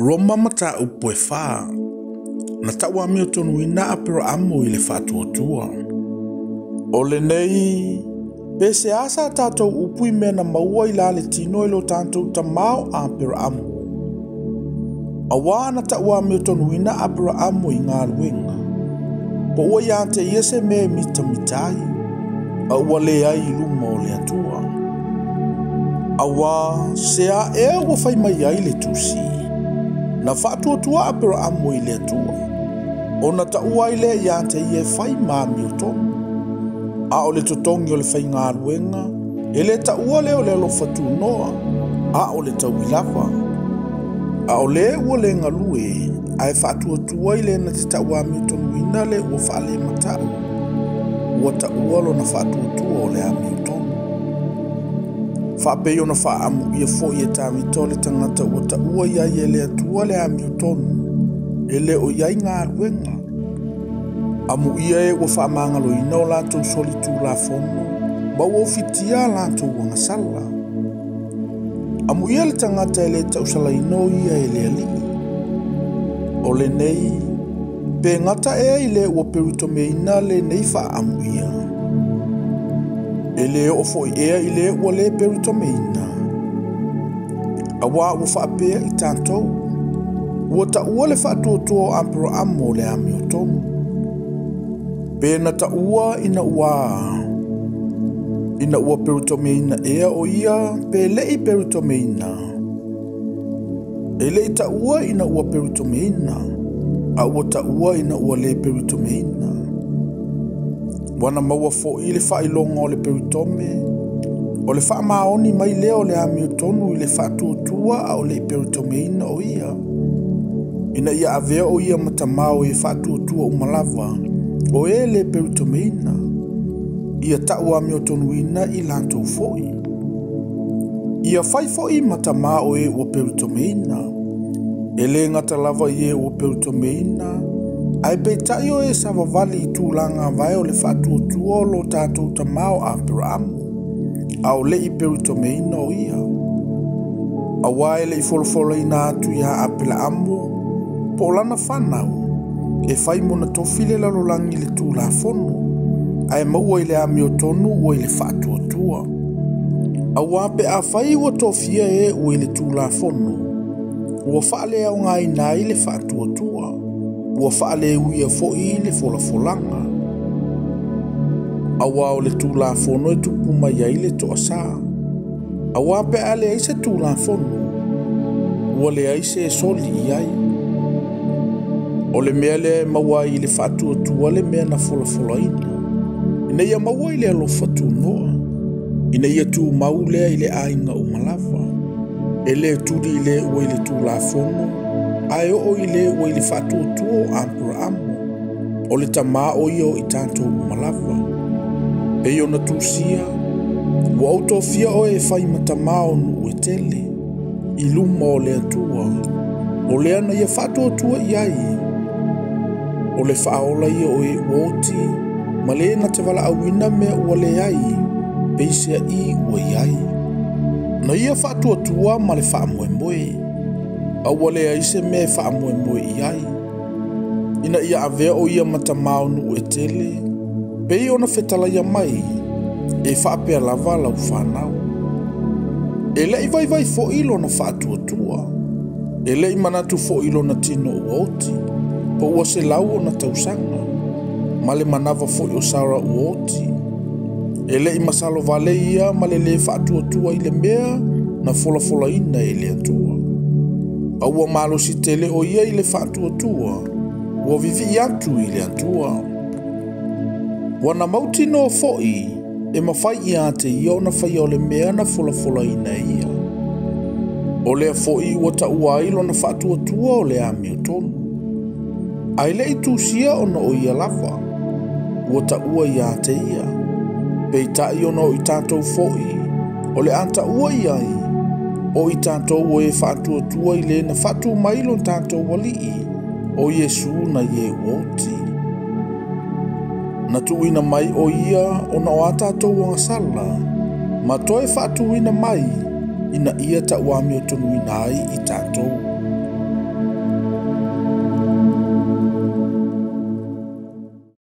Roma mata upoe wha. Na taua mio tonu ina apero amo ile whatuatua. O le nei, pese asa tātou upui mena maua i lale tino ilo tātou tamao apero amo. Awa na taua mio tonu ina apero amo i ngā luenga. Po ua iante iese me mita mitai. A ua le ai luma o le atua. Awa sea ea ua whai mai ai le tusi. Na whatuatua apero amo i le atua. O na taua i le iante ie whai mami o tonu. A o le totongi o le whai ngā luenga. E le taua leo le lo whatu noa. A o le tau ilawa. A o le ua le ngalue. A e whatuatua i le na te taua mi o tonu ina le ua whaale matau. Ua taua lo na whatuatua o le ami o tonu. Whape o na whaamu ia fo i e tāmito le tangata ua taua ia i e le atua le ami o tonu. E le o iai ngā luenga. Amu ia e ua whaamangalo ina o lātou soli tū la fono. Ma ua fitia lātou wanga sala. Amu ia le tangata e le tausala ino ia e le ali. O le nei, pe ngata ea i le ua perito me ina le nei whaamu ia. E le ofo i ea i le ua le perito me ina. Awa ua whaapea i tātou. Ua taua le whaatuatua o ampero amo le ami o tonu. Pena taua ina ua perito me ina ea o ia pe lei perito me ina. E lei taua ina ua perito me ina. A ua taua ina ua le perito me ina. Wana maua fo i le whailonga o le perito me. O le whaamaoni mai leo le ami o tonu i le whaatuatua a o le perito me ina o ia. Ina ia avea o ia matamao e whaatuatua umalava. O e le perito me ina. Ia taua mi o tonu ina i lantou foi. Ia whai foi matamao e ua perito me ina. E le ngata lava i e ua perito me ina. Ai peitai o e savavali i tūlanga vai o le whaatuatua o lo tātou tamao a peramu. A o le i perito me ina o ia. A wae le i folofolo ina atu ia a pela amu. Po lana whanau. E whai mona tofile lalolangi le tū la fono. Ai maua i le ami o tonu o i le whaatuatua. A wape a whai ua tofia e o i le tū la fono. Ua whaale au ngā ina i le whaatuatua. Ua whaale uia fo i le folafolanga. A wao le tū la fono e tupu mai ai le toa sā. A wape a le aise tū la fono. Ua le aise e soli i ai. O le mea le maua i le whaatuatua le mea na folafolaina. Ina ia maua i le alofa tū noa. Ina ia tū mau lea i le ainga umalava. E le tūri i le ua i le tū la fono. Ai o i le ua i le whaatuatua o ampura amo. O le tamā o ia o i tātou umalava. E o na tūsia. Ua autofia o e whai matamā o nu e tele. I luma o le atua. O le ana ia whaatuatua i ai. O le whaola ia o e uoti. Ma le na te wala awina mea ua le ai. Peisea i ua i ai. Na ia whaatuatua ma le whaamoemoe. A ua le aise me whaamoemoe i ai. Ina ia avea o ia matamao nu e tele. Pei ona whetala ia mai. E whaapea lava lau whanau. E lei vai fo ilo na whaatuatua. E lei manatu fo ilo na tino uoti. Po ua se lau o na tausanga. Ma le manava fo i o saura uoti. E lei masalo vale ia ma le whaatuatua i le mea na fola ina e le atua. A ua malo si tele o ia i le whaatuatua. Ua vivi atu i le atua. Wana mauti no foi e mawhai i ate ia o na whai o le mea na fola ina ia. O lea foi ua ta ua ilo na whaatuatua o le ami o tonu. Ai le i tūsia o na o ia lava. Ua ta ua i ate ia. Pei tai o na o i tātou foi. O le anta ua i ai. O i tātou o e whaatuatua i le na whatu mailo tātou walii. O Yesu na ye uoti. Na tuina mai o ia o na o a tātou wanga sala. Ma toe whaatuina mai ina ia ta wami o tonu ina ai i tātou.